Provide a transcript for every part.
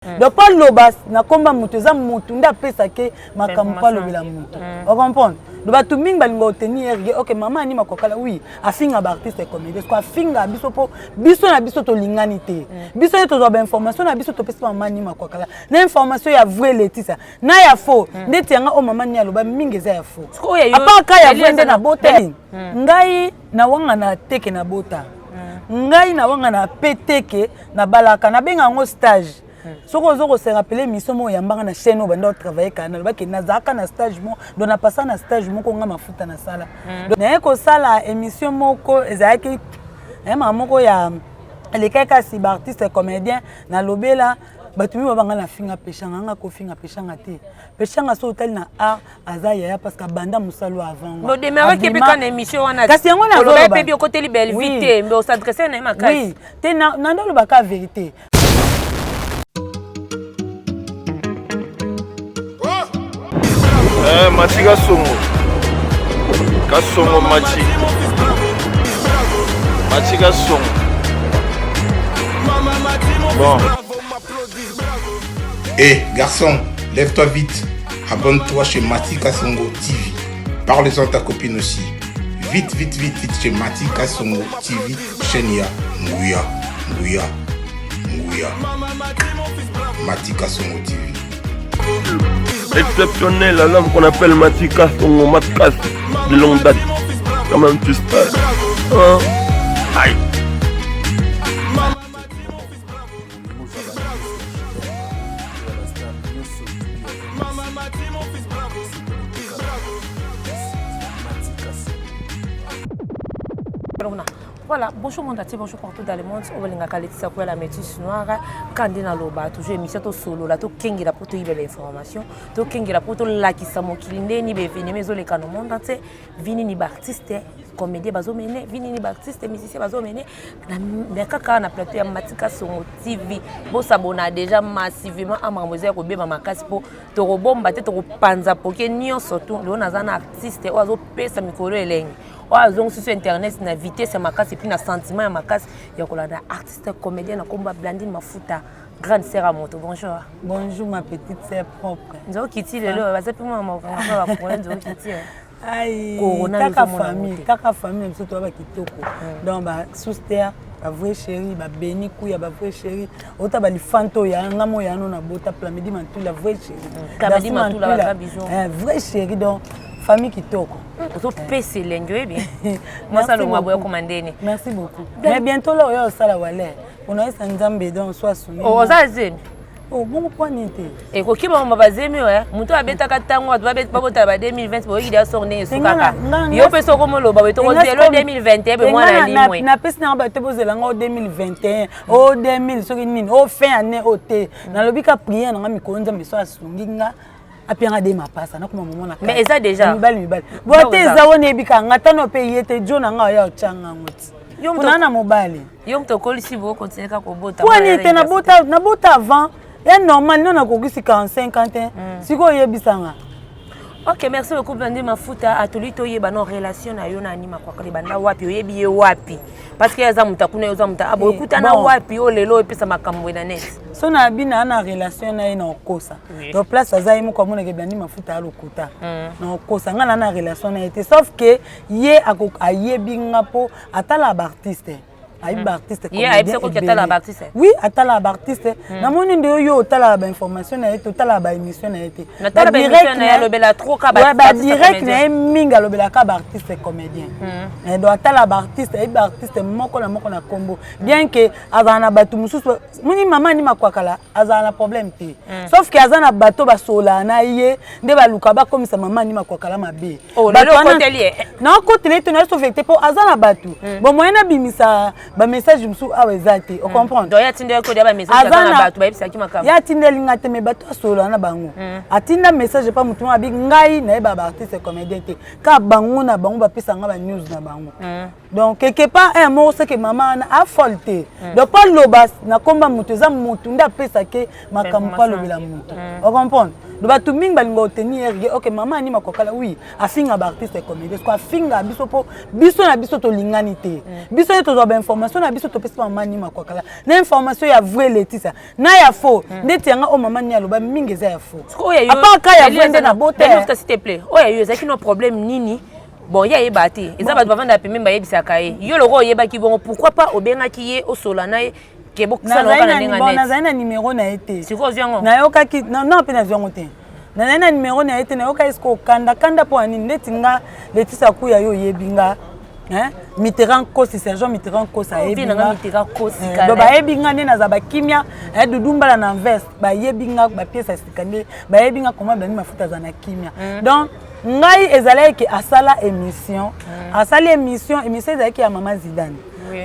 Donc pas l'obas na komba mutu za mutu nda pesa ke makambo pa lobela mutu. On comprend? Donc ba tout ming balingo tenir OK maman ni makokala oui afinga ba artiste comédien ko afinga biso po biso na biso to linganité. Biso to zo ba information na biso to pesa maman ni makokala. Na information ya vrai letisa. Na ya faux. Ndeti yanga o maman ni aloba mingeza ya faux. Apa ka ya vende na bota. Ngai na wanga na teke na bota. Ngai na wanga na peteke na balaka na benga ngo stage. Soko zoko se rappeler mission mo yambanga na chaîne bando travailler kana ba ke nazaka na stage mo do na passa na stage mo ko nga mafuta na sala na eko sala émission moko ezaki moko ya les kaka si artiste comédien na lobela batumi babanga na finga peshanga nga ko finga peshanga te peshanga so hotel na art azaya parce que banda musalo avant bo demero ke pe kana émission wana kasi yango na zo pe bi côté belle vite mais on s'adresse na makasi oui te na ndo ba ka vérité. Mati Kasongo Mati Kasongo. Bon. Garçon, lève-toi vite. Abonne-toi chez Mati Kasongo TV. Parle-en à ta copine aussi. Vite chez Mati Kasongo TV. Chaîne ya Nguya. Mati Kasongo TV. Exceptionnel, l'homme qu'on appelle Mati Kasongo, Matkas, de longue date. Comme un petit star. Aïe. Voilà, bonjour mon dati, bonjour partout dans le monde. On va linga ça pour la métisse noire. Candina loba, toujours émission to solo là, to kengi la pour te yibele information, to kengi la pour to lakisa mo kilinde ni be vini mezo le kano monde entier, vini ni ba artiste, comédien bazo mené, vini ni ba artiste, musicien bazo mené. Na kaka na plateau ya Mati Kasongo TV. Bo s'abonner déjà massivement à mademoiselle ko be ba makasi po to robomba te to panza poke nyo surtout le nazana artiste ozo pesa mikolo elengi. Donc sur internet na vitesse ma casse et puis na sentiment ma casse ya kolanda artiste comédien na komba Blandine Mafuta grande sœur à moto. Bonjour ma petite sœur propre. Nzo kiti lelo baza pe mama va pour nzo kiti. Ai kaka famille surtout ba kitoko. Donc ba souster ba vrai chéri ba beni kuya ba vrai chéri ota ba lifanto ya ngamo ya no na bota plamedi mantu la vrai chéri. Plamedi mantu la ba bisou. Vrai chéri donc famille kitoko. PC l'enjoy bien. Moi ça le moi boya commandé. Merci beaucoup. Mais bientôt là yo sala wale. On a essa nzambe donc soit soumis. Oh ça zemi. Oh bon point nité. Et ko kiba mba bazemi ouais. Muto abeta katango ba beta bota ba 2020 bo yidi asonne sukaka. Yo peso ko molo ba to zelo 2021 be moi na limwe. Na pesi na ba te bozela ngo 2021. Oh 2000 soki nini. Oh fin année oté. Na lobika prier na mikonza miso asunginga. Apianga de mapasa na kuma momona ka. Mais ça déjà. Mibali. Bote za woni ebika ngata no pe yete jona nga ya changa ngoti. Yo mtana mobali. Yo mtokoli si bo continuer ka ko bota. Kwa ni te na bota avant. Ya normal non na kokisi 45 50. Siko yebisanga. OK, merci beaucoup Blandine Mafuta atolito yeba no relation na yo na anima kwa kale banda wapi oyebi ye wapi parce que yaza mutakuna yoza muta abo ekutana wapi o lelo epesa makambo na net so na bina na relation na ina okosa donc place azayi mo kwa mona ke Blandine Mafuta alokuta na okosa ngana na relation na été sauf que ye ayebi ngapo atala ba artiste Aïba artiste oui, atala artiste. Na moni ndio yo tala ba information na été tala ba émission na été. Na tala ba émission na lobela trop ka ba direct na minga lobela ka ba artiste comédien. Et do atala ba artiste moko na combo. Bien que azana batu mususu moni mama ni makwakala azana problème te. Sauf que azana bato ba sola na ye nde ba luka ba comme ça mama ni makwakala mabe. Oh le côté na côté to na sofecté po azana batu. Bon moyena bimisa ba message musu awezate o comprendre donc ya tinde ko dia ba message na batu ba yebisa ki makamba ya tinde lingate me batu solo na bango atinda message pa mutu abi ngai na ba artiste comédien te ka bango na bango ba pesa nga ba news na bango donc quelque part un mot c'est que maman a faulté donc pas lobas na komba mutu za mutu nda pesa ke makambo pa lobela mutu o comprendre do batu mingi balingo tenir OK maman ni makokala oui afinga ba artiste comédien ko afinga biso po biso na biso to linganité biso to zo ba information information na biso topesi maman ni makwakala na information ya vrai Laetitia na ya faux ndeti yanga o maman ni aloba mingi za ya faux apaka ya vrai nde na bote s'il te plaît oya yo ezaki no problème nini bon ya yebati eza bato bavanda pe memba yebisaka ye yo loko yebaki bongo pourquoi pas obengaki ye osola na ye ke bokisa na kana ninga net na na numéro na été siko ziango na yokaki non pe na ziango te na numéro na été na yoka isko kanda po ani ndeti nga Laetitia kuya yo yebinga Mitterrand kosi Sergent Mitterrand kosa yebinga Mitterrand kosi kala do ba yebinga ne na za ba kimia dudumbala na veste ba yebinga ba pièce sikande ba yebinga comment bani mafuta za na kimia donc ngai ezalaki ke asala émission ezalaki ya Maman Zidane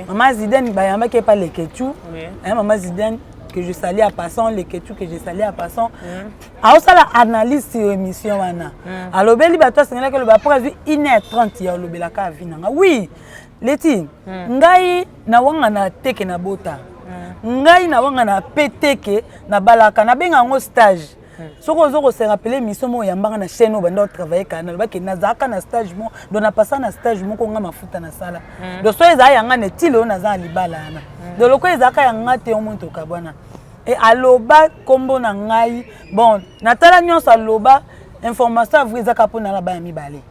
Maman Zidane ba yambaki pa le Ketu Maman Zidane que je salue à passant les Ketu que je salue à passant a osala analyse sur émission wana alobeli bato sengela ke le ba pour 1h30 ya lobela ka vinanga oui leti ngai na wanga na teke na bota ngai na wanga na peteke na balaka na benga ngo stage soko zoko se rappeler mission mo yambanga na chaîne bando travailler kana ba ke na zaka na stage mo do na passa na stage mo ko nga mafuta na sala do so eza yanga ne tilo na za libala na do loko ezaka yanga te o muntu ka bwana et aloba kombo na ngai bon natala nyonso aloba information avri ezaka pona la ba ya mibale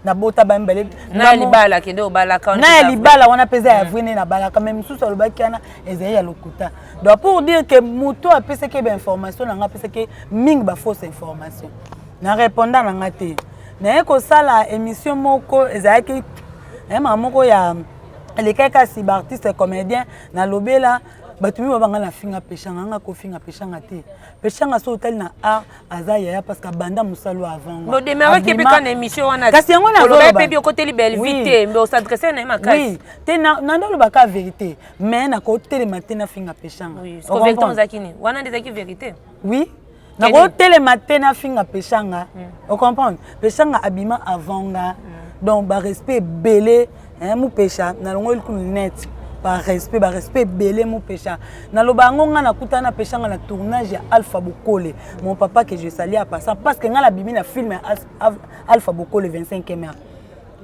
na bota ba mbele na libala kende obalaka na libala wana peza ya vrine na balaka même sous le bakana ezaya ya lokuta donc pour dire que muto a pese ke ba information na nga pese ke ming ba fausse information na répondant na ngate na ko sala émission moko ezaya ki moko ya les kaka si artiste comédien na lobela batumi babanga na finga peshanga nga ko finga peshanga te peshanga so hotel na art azaya ya parce que banda musalo avant bo démarrer ke bika na émission wana kasi yango na loba pe bi côté libelle vite mais on s'adresse na makasi oui te na ndolo baka vérité mais na ko télé matin na finga peshanga oui ko vecton zakini wana ndezaki vérité oui na ko télé matin na finga peshanga on comprend peshanga abima avant nga donc ba respect belé mu pesha na longo net par respect belé mon pécha na lobango nga na kutana peshanga na tournage ya Alpha Bokole mon papa que je salue à passant parce que nga la bibi na film Alpha Bokole 25e mai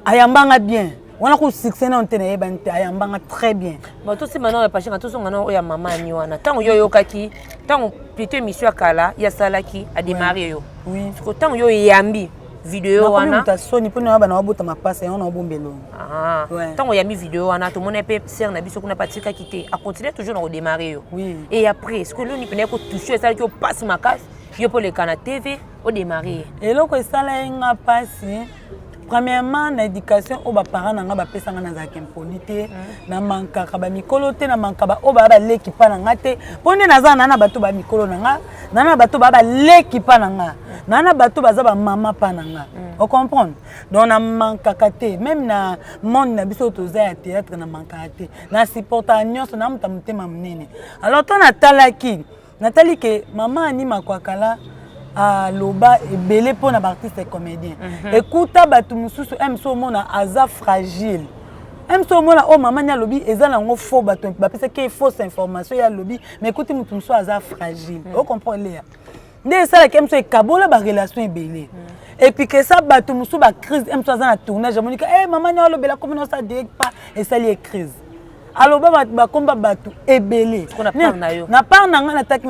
ayambanga bien wana ko succès na ontene yebante ayambanga très bien bon tout si maintenant peshanga tout songa no ya maman ni wana tango yo yokaki tango plutôt émission kala ya salaki a démarrer yo oui tango yo yambi vidéo wana mutasoni pona bana wabota mapasa on a bombelo tango yambi vidéo wana to mona pe ser na biso kuna patika kité a continuer toujours na redémarrer yo oui et après est-ce que l'on ni pena ko toucher ça qui passe ma casse yo pour le canal TV au démarrer et loko sala nga passe premièrement na éducation o ba parents nga ba pesanga na za kempolité na manka ba mikolo te na manka ba o ba leki pa na ngate pone na za na bato ba mikolo na nga na bato ba leki pa na nga na bato baza ba mama pa na nga on comprend donc na manka kate même na monde na biso to za ya théâtre na manka kate na supporta nyonso na mutama munene alors to na talaki natali ke mama ani makwakala a loba ebele pour na artiste comédien écoute batu mususu emso mona aza fragile emso mona o mama nya lobi ezala ngo faux batu ba pesa ke fausse information ya lobi mais écoute mutu mususu aza fragile o comprend les nde ça ke emso ekabola ba relation ebele et puis que ça batu mususu ba crise emso aza na tournage monika mama nya lobela comme non ça direct pas et ça li crise alors ba komba batu ebele na part na nga na taki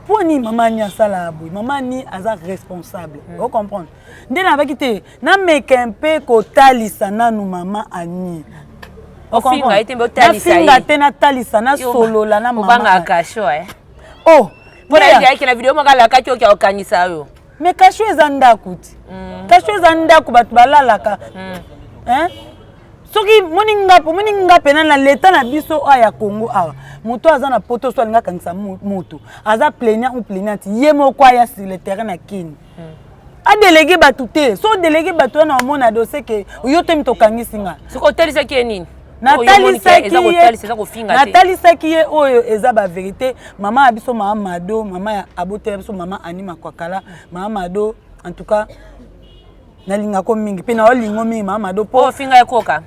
pour ni maman ni asala boy maman ni aza responsable vous comprendre nde na bakite na meke un peu ko talisa na nu maman ani o finga ite mbo talisa na finga te na talisa na solo la na maman banga kasho oh pour aller avec la vidéo makala ka kyo kya kanisa yo mais kasho ezanda kuti kasho ezanda ku batu balalaka soki moninga pena na leta na biso aya Congo awa moto aza na poto so alinga kanisa moto aza plaignant ou plaignante ye moko aya sur le terrain na kini a délégué batu te so délégué batu na mona dossier ke yo te mito kangisinga siko telisa ke nini natalisaki ye oyo eza ba vérité mama abiso mama Mado mama ya abote biso mama Anima Kwakala mama Mado en tout cas nalinga ko mingi pe na olingo mingi mama Mado po finga ekoka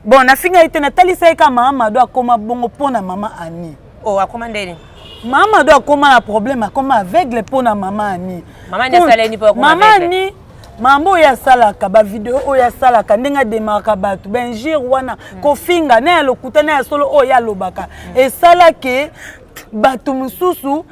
bon na finga ite na talisa ka mama Mado akoma bongo pona mama Ani akoma ndeni mama Mado akoma na problème akoma aveugle pona mama Ani mama ni saleni po akoma mama Ani mambo ya salaka ba video o ya salaka ndenga demarka batu benjir wana kofinga na lokuta na solo o ya lobaka e salake batu mususu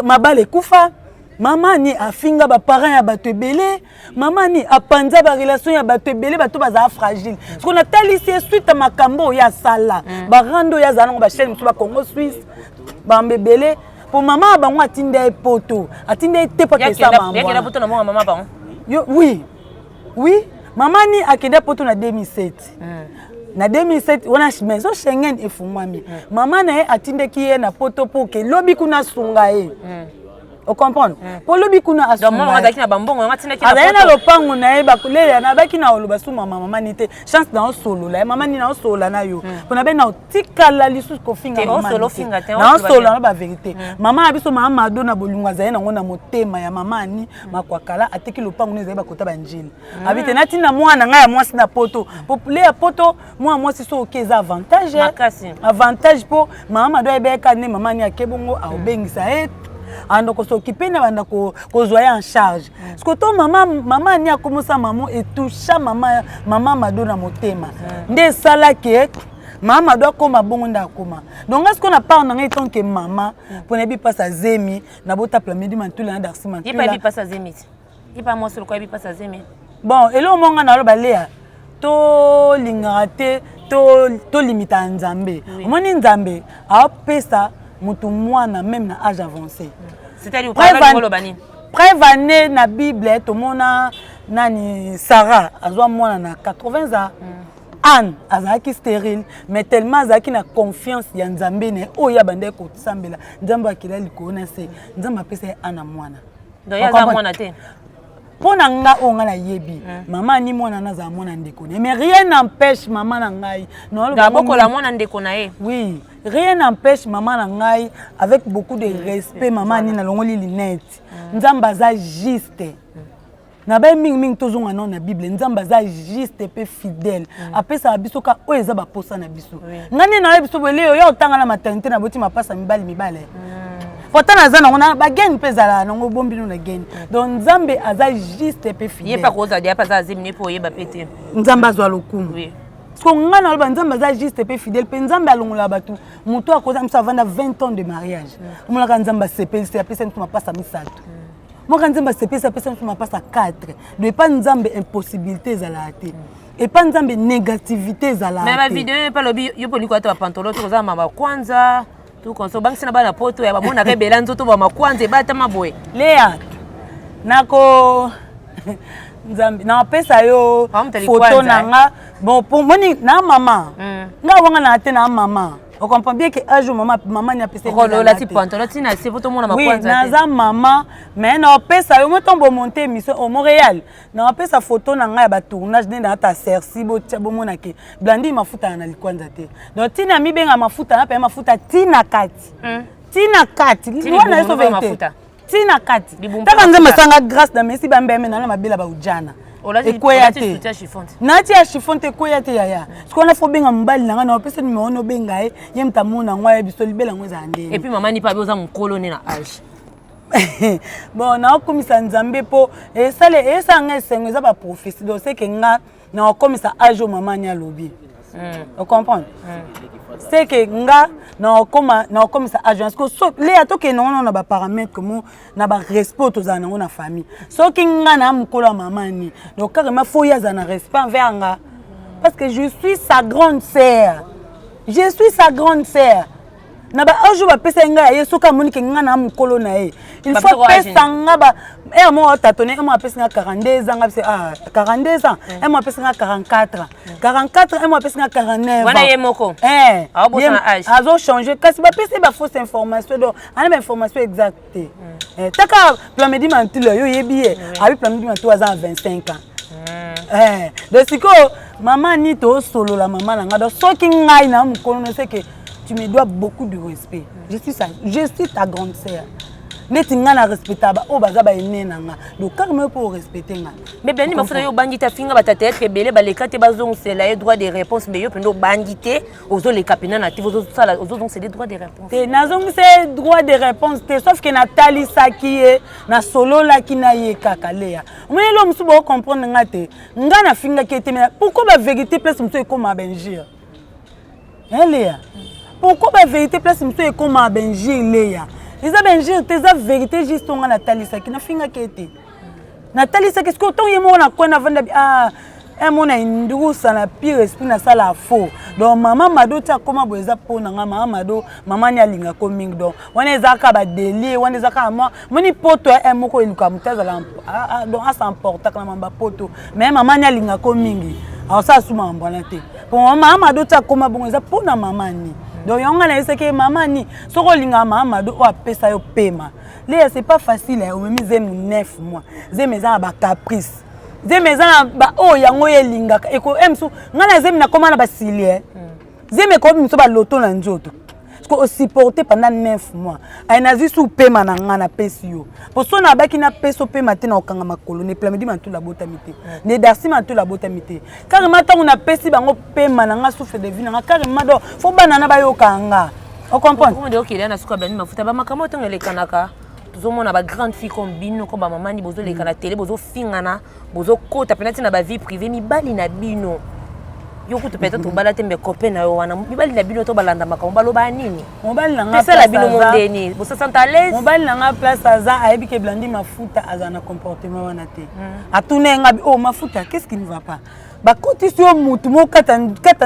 mabale kufa mama ni afinga ba parents ya bato ebele mama ni apanza ba relation ya bato ebele bato baza fragile parce qu'on a talisi suite makambo ya sala ba rando ya zana ba chaîne musu ba Congo Suisse ba mbebele pour maman bango atinde poto atinde te pa kesa maman ya poto na maman bango yo oui maman ni akende poto na 2007 na 2007 wana maison Schengen efungwami maman na ye atindeki ye na poto po ke lobi kuna sunga ye o comprendre pour lobi kuna asunga donc maman azaki na bambongo ngatineki na poto na lopango na ye bakulela na baki na oloba su maman ni te chance na solo la maman ni na solo na yo pona be na tikala lisu ko finga maman solo finga te na solo na ba vérité maman abiso maman madona bolungwa zaye na ngona motema ya maman ni makwakala ateki lopango ne zaye bakota banjili abite na tina mwana nga ya mwasi na poto popule ya poto mwasi so okeza avantage po maman do ebeka ne maman ni akebongo a obengisa et ando ko s'occuper na banda ko zoya en charge parce que to maman ni akomosa maman et toucha maman madona motema nde sala ke maman doit koma bongo nda koma donc est-ce qu'on a pas en tant que maman pour ne pas sa zemi na bota plamedi mantula na darsi mantula il pas sa zemi il pas moi seul quoi il pas sa zemi bon et là monga na lo balea to lingate to limita nzambe omoni nzambe a pesa mutu mwana même na âge avancé c'est-à-dire prévané na Bible to mona nani Sarah azwa mwana na 80 ans Anne azaki stérile mais tellement azaki na confiance ya nzambe ne oya bande ko tsambela nzambe akila likona se nzambe apesa ana mwana donc ya za mwana te pona nga onga na yebi maman ni mwana na za mwana ndeko mais rien n'empêche maman na ngai non d'abord la mwana ndeko na ye oui rien n'empêche maman na ngai avec beaucoup de respect maman ni na longoli linette nzamba za juste na ba mingi tozonga non na Bible nzamba za juste pe fidèle apesa biso ka o eza ba posa na biso ngani na biso bele yo otanga na maternité na boti mapasa mibale pourtant azana on a bagen pezala nango bombino na gen donc nzambe aza juste pe fidèle yepa ko za dia pa za zimne po yeba pete nzamba zwa lokumu parce que ngana loba nzamba aza juste pe fidèle pe nzambe alongola batu muto akoza msa vanda 20 ans de mariage omulaka nzamba sepelisi apesa mtu mapasa misato moka nzamba sepelisi apesa mtu mapasa 4 de pas nzambe impossibilité zala te et pas nzambe négativité zala te mais ma vidéo pas lobi yo poli kwa to pantalon to za mama kwanza tout comme ça bangi sina bana poto ya bamona ke belanzo to ba makwanze bata maboye lea nako nzambe na pesa yo photo nanga bon pour moni na mama nga wanga na te na mama on comprend bien que un jour maman ni a pesa ko la ti pantalon ti na se photo mona makwanza oui na za mama mais na pesa yo mo tombo monter mission au Montréal na pesa photo nanga ya ba tournage na ta sersi bo tabo mona ke blandi mafuta na likwanza te donc tina mi benga mafuta na pe mafuta tina kati wana so vente tina kati taka nzema sanga grâce na merci bambeme na mabela ba ujana ekoyate nati ya chifonte ekoyate yaya sikona fo benga mbali nanga na pesa numéro no benga ye mtamuna ngwa ya biso libela ngweza ndeni et puis maman ni pa boza mkolone na âge bon na okomisa nzambe po esa nga esengo eza ba prophétie donc c'est que nga na okomisa âge o maman ni alobi on comprend c'est que nga na okomisa âge parce que so le atoke non na ba paramètres comme na ba respect to za na famille so ki nga na mukolo maman ni donc carrément faut ya za na respect envers nga parce que je suis sa grande sœur na ba ojo ba pesa nga yeso ka moni ke nga na mukolo na ye il faut pesa nga ba mo tatonné mo pesa nga 42 ans nga 42 ans mo pesa nga 44 mo pesa nga 49 wana ye moko azo changer kasi ba pesa ba fausse information donc ana ba information exacte taka plamedi mantilo yo yebiye abi plamedi mantilo aza 25 ans donc siko maman ni to solo la maman nga donc soki ngai na mukolo no c'est que tu me dois beaucoup de respect. Je suis ta grande sœur. ndeti nga na respectaba o baza ba ene na nga donc quand même pour respecter nga mais bien ni mafuta yo bandita finga batata être belé balekate bazong c'est la droit de réponse mais yo pendo bandité ozo les kapina na tivo ozo sala ozo donc c'est des droits de réponse te nazong c'est droit de réponse te sauf que Nathalie Saki na solo la kina ye kakalea mais lo musu bo comprendre nga te nga na finga ki te pourquoi ba vérité place musu ekoma benjir Léa pourquoi la vérité place musu ekoma benjir Léa eza benjir te za vérité juste nga Nathalie Saki na finga ki te Nathalie Saki est-ce que autant yemo na kona vanda mon a une douce na pire esprit na sala faux donc maman mado ta comment boza pona nga maman mado maman ni alinga coming donc wana ezaka ba délire wana ezaka moi moni poto moko eluka mutaza la donc ça s'emporte quand mamba poto mais maman ni alinga coming alors ça suma mbona te pour maman mado ta comment bon eza pona maman ni donc yonga na eseke maman ni soko linga maman mado o apesa yo pema là c'est pas facile on me mise 9 mois zeme za ba caprice zeme za ba o yango yelinga eko emsu ngana zeme na komana ba silie zeme ko miso ba loto na njoto ko supporter pendant 9 mois aina zisu pema na ngana pesio poso na baki na peso pema te na okanga makolo ne plamedi mantu la botamité ne darsi mantu la botamité carrément tant on a pesi bango pema na nga souffle de vie na carrément do fo banana ba yo kanga on comprend comment dire qu'il y a na suka bani mafuta ba makamo to ngele kanaka tozomona ba grande fille comme bino ko ba maman ni bozo leka na télé bozo fingana bozo kota penati na ba vie privée mibali na bino yo kutu peut-être bala tembe copain na yo wana mibali na bino to balanda makambo baloba nini mobali na nga c'est la bino mondeni bo se sent à l'aise mobali na nga place aza ayebi ke blandi mafuta aza na comportement wana te atune nga oh mafuta qu'est-ce qui ne va pas ba koti sur mutu mo kata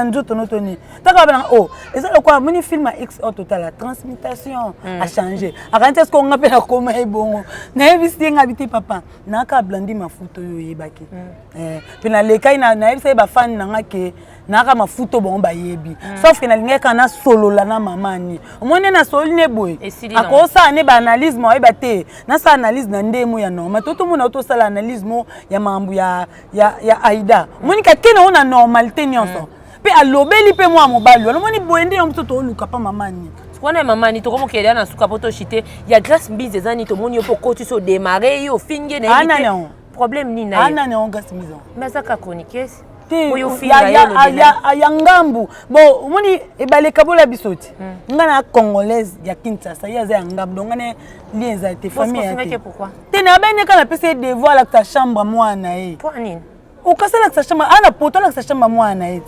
njoto notoni taka bana oh ezala quoi moni film X au total la transmutation a changé akante ce qu'on appelle comme ebongo na ebisti nga biti papa na ka blandi mafuta yo yebaki pena lekai na ebisa ba fan na nga ke na ka mafuta bon ba yebi sauf que na linga kana solo la na mamani omone na solo ne boy akosa ne ba analyse mo yeba te na sa analyse na ndemo ya normal toto mona auto sala analyse mo ya mambu ya Aïda moni ka kena ona normalité nyonso pe alobeli pe moi mobali wala moni boende yo mtoto oluka pa mamani wana mamani to komo kele na suka poto chité ya grâce mbize zani to moni yo ko tu so démarrer yo finge na éviter problème ni na ana ne on grâce mbize mais ça ka chroniqueuse ya ngambu bon moni ebale kabola bisoti ngana congolaise ya Kinshasa ya za ngambu donc ngane liens a été famille ya pourquoi tena bene kana pese devoir la ta chambre mwana e pour nini o kasala ta chambre ana poto la ta chambre mwana e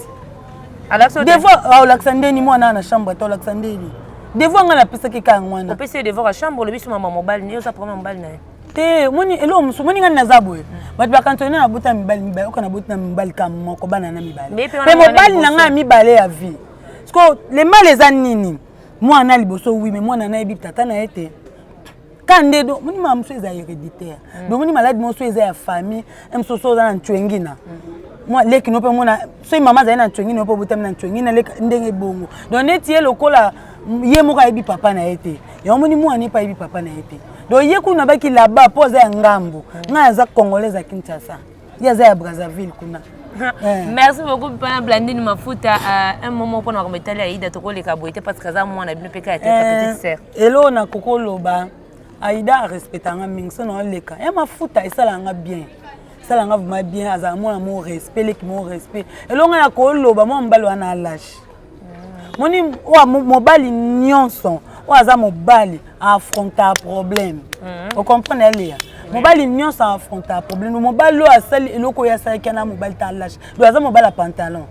alors devoir au laxandeni mwana na chambre to laxandeni devoir ngana pese ke ka ngwana o pese devoir à chambre le biso mama mobile ni yo sa premier mobile na te moni elo musu moni ngana zabwe bat ba kantone na buta mibali okana buta mibali kam moko bana na mibali mais mobali na nga mibale ya vie parce que les mal les anini moi na liboso oui mais moi na ebi tata na ete kande do moni ma musu eza héréditaire donc moni malade musu eza ya famille msoso za na ntwengina moi leki no pe mona so mama za na ntwengina no pe buta na ntwengina leki ndenge bongo donc neti lokola ye moko ebi papa na ete ya moni moi ni pa ebi papa na ete donc yeku na baki là-bas pose ya ngambo nga za congolaise à Kinshasa ya za ya Brazzaville kuna merci beaucoup pana Blandine mafuta un moment pour na remettre la Aïda to ko le kaboité parce que za moi na bino peka ta petite sœur elo na kokoloba Aïda respectanga mingso na leka ya mafuta esala nga bien sala nga vraiment bien aza moi mon respect le qui mon respect elo nga na koloba mo mbalo ana lâche moni wa mobali nyonso oaza mobali affronter problème vous comprenez Léa mobali nyonso affronter problème mobali lo asali eloko ya sala kana mobali ta lâche do aza mobali pantalon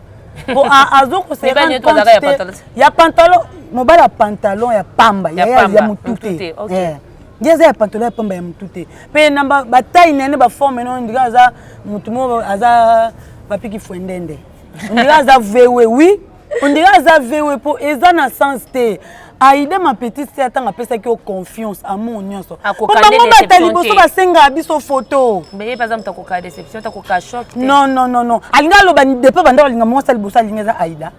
pour azoko se rendre compte ya pantalon mobali pantalon ya pamba ya mutute yeza ya pantalon ya pamba ya mutute pe namba bataille nene ba forme non ndiga aza mutumo aza papiki fuendende ndiga aza vewe oui ndiga aza vewe po eza na sens te Aïda ma petite sœur tant appelle que confiance amour nyonso ko bango batali boso basenga biso photo mais par exemple ta ko ka déception ta ko ka choc non alinga lo bani depuis banda alinga mo sal boso alinga za Aïda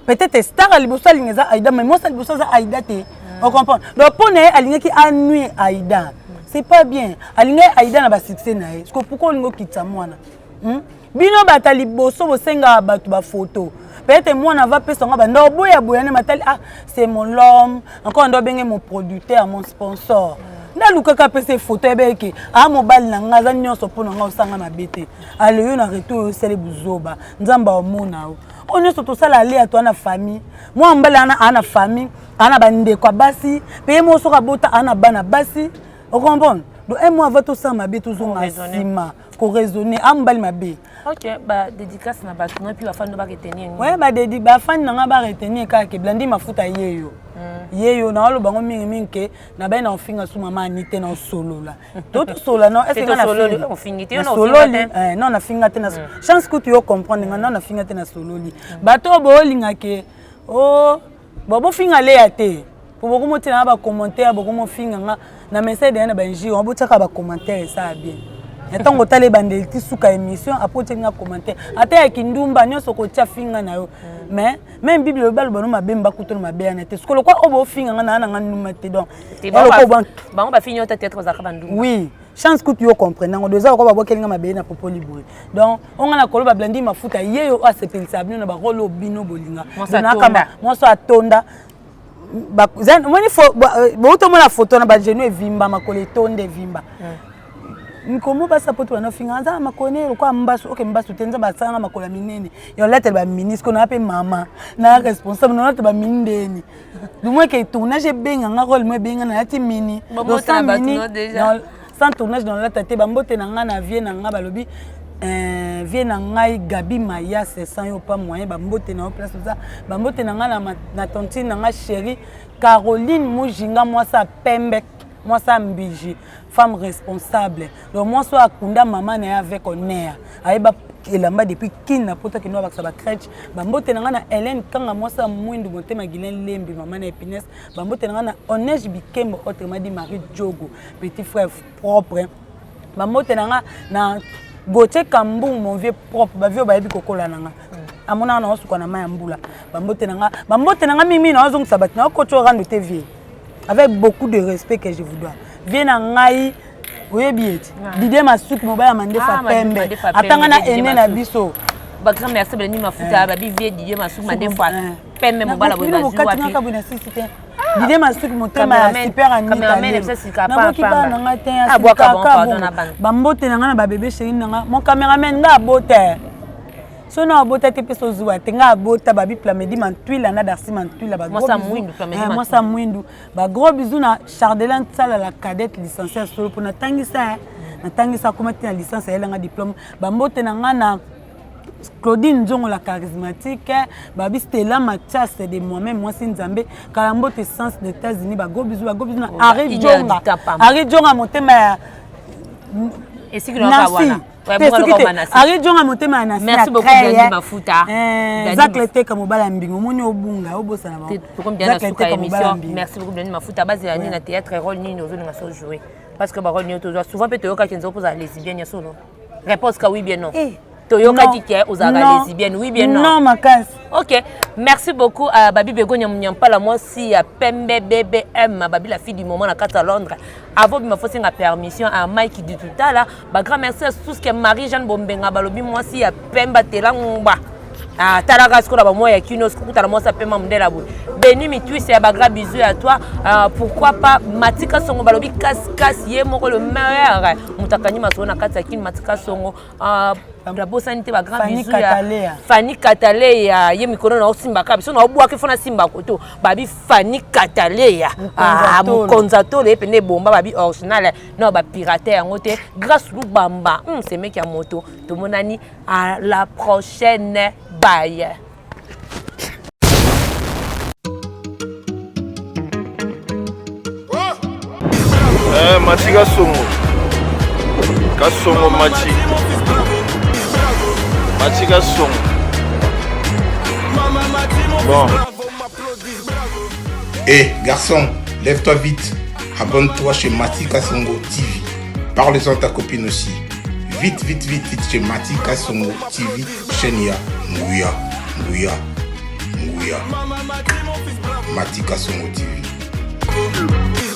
peut-être star ali boso alinga za Aïda mais mo sal boso za Aïda te on comprend donc pour ne alinga ki anu Aïda c'est pas bien alinga Aïda na ba succès na est parce que pourquoi lingo kitsa mwana bino batali boso bosenga batu ba photo peut-être moi on va passer on va boya boya ne matali ah c'est mon l'homme encore on doit bien mon producteur mon sponsor nalukaka pe se photo ebeke a mobile na nga za nyonso pona nga osanga mabete ale yo na retour osele buzoba nzamba omona o onyoso tosala ale ya toi na famille moi mbala ana famille ana bandeko basi pe mo soka bota ana bana basi o comprendre donc un mois va tout ça mabete uzonga sima ko raisonner ambali mabe. OK, bah dédicace na bato na puis ba fan no ba retenir. Ouais, ba fan na nga ba retenir ka ke blandi mafuta yeyo. Yeyo na lo bango mingi ke na ba na ofinga su mama anite na solo la. Toto solo non, est-ce que na solo on fingi te na solo non na finga te na chance que tu yo comprendre nga na finga te na solo li. Bato bo linga ke oh bo finga le ate. Pour beaucoup mo tina ba commentaire beaucoup mo finga nga na message de na ba nji on bo tsaka ba commentaire ça bien. Tant que tu as bandé qui souka émission après tu as commenté ata kindumba nyonso ko tia finga na yo mais même bible le bal bono mabemba kuto mabea na te ce que le quoi obo finga na na nganu te donc ba on ba finir ta tête za kabandumba oui chance que tu yo comprendre ngo doza ko ba bokelinga mabe na popo libwe donc on na koloba blandi mafuta yeyo a se pelisa bino na ba rolo bino bolinga na kama moso atonda ba zan moni fo bo to mona photo na ba genou evimba makole tonde vimba Nkomo basa poto na finga za makone kwa mbasu okay mbasu tenza basanga makola minene yo lete ba ministre na pe mama na responsable na lete ba mindeni dumwe ke tournage benga nga role mo benga na ati mini do sans mini sans tournage dans la tête ba mbote na nga na vie na nga balobi vie na ngai Gabi Maya c'est sans yo pas moyen ba mbote na place ça ba mbote na nga na tontine na nga chérie Caroline Mujinga moi ça pembe moi ça mbiji femme responsable donc moi soit akunda maman na avec honneur aiba elamba depuis kina poto kino ba sa ba crèche ba mbote na na Hélène kanga moi ça mwindu motema Gilen Lembi maman na Epines ba mbote na na Onej Bikembo autrement dit Marie Diogo petit frère propre ba mbote na Gauthier Kambou mon vieux propre ba vieux ba yebi kokola nanga amona na osuka na maya mbula ba mbote na mimi na ozong sabat na ko to rendre te vie avec beaucoup de respect que je vous dois. Viens en ngai, oui bien. Didier Massouk mobile mande fa pembe. Atanga na ene na biso. Ba grand merci beni mafuta ba bi vie Didier Massouk mande fa pembe mobile bo bazu. Didier Massouk motema super en Italie. Na ki ba na te ya ba mbote na ba bébé chéri na mon cameraman nga bote. Sono abota te peso zuwa tenga abota babi plamedi mantuila na darsi mantuila ba moi ça mwindu plamedi moi ça mwindu ba gros bisous na Chardelan Sala la cadette licenciée solo pour na tangisa comment tu as licence elle a diplôme ba mbote na ngana Claudine Njongo la charismatique babi Stella Mathias de moi-même moi c'est Nzambe kalambote sens des États-Unis ba gros bisous na Ari Djonga motema et si que nous avons merci beaucoup Blandi Mafuta. Zaklete comme bala mbingo moni obunga obosana ba. Merci beaucoup Blandi Mafuta base ya na théâtre rôle ni nous na so jouer parce que ba rôle ni toujours souvent peut yoka kenzo posa lesbienne solo. Réponse ka oui bien non. Toyoka dit que aux lesbiennes oui bien non. Non makas. OK, merci beaucoup à Babi Begonia Mnyampa moi si à Pembe BBM Babi la fille du moment à Kata Londres. Avant ma fausse la permission à Mike du tout à là. Ba grand merci à tout ce que Marie-Jeanne Bombenga balobi moi si à Pemba Telangba. Ah talaga skola ba moi ya kino skuta moi ça pema mdela bu. Beni mi tu c'est ba grand bisou à toi. Pourquoi pas Matika Songo balobi kas ye moko le meilleur. Mutakani masona kata kin Matika Songo la bosanité ba grand bisou ya Fanny Katalea ye mikono na simba kabiso na obwa ke fona simba koto babi Fanny Katalea mukonzato le pene bomba babi original no ba pirater yango te grâce Lubamba c'est mec ya moto to monani à la prochaine bye. Matika Songo Kasongo Matika Songo. Bon. Garçon, lève-toi vite. Abonne-toi chez Matika Songo TV. Parle-en à ta copine aussi. Vite chez Matika Songo TV. Chenia, Nguya. Matika Songo TV.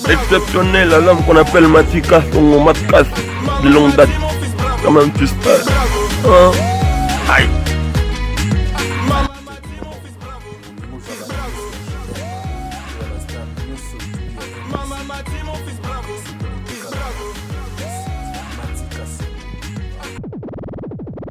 Exceptionnel, à l'homme qu'on appelle Matika Songo Matkas de longue date. Comment tu sais? Aïe.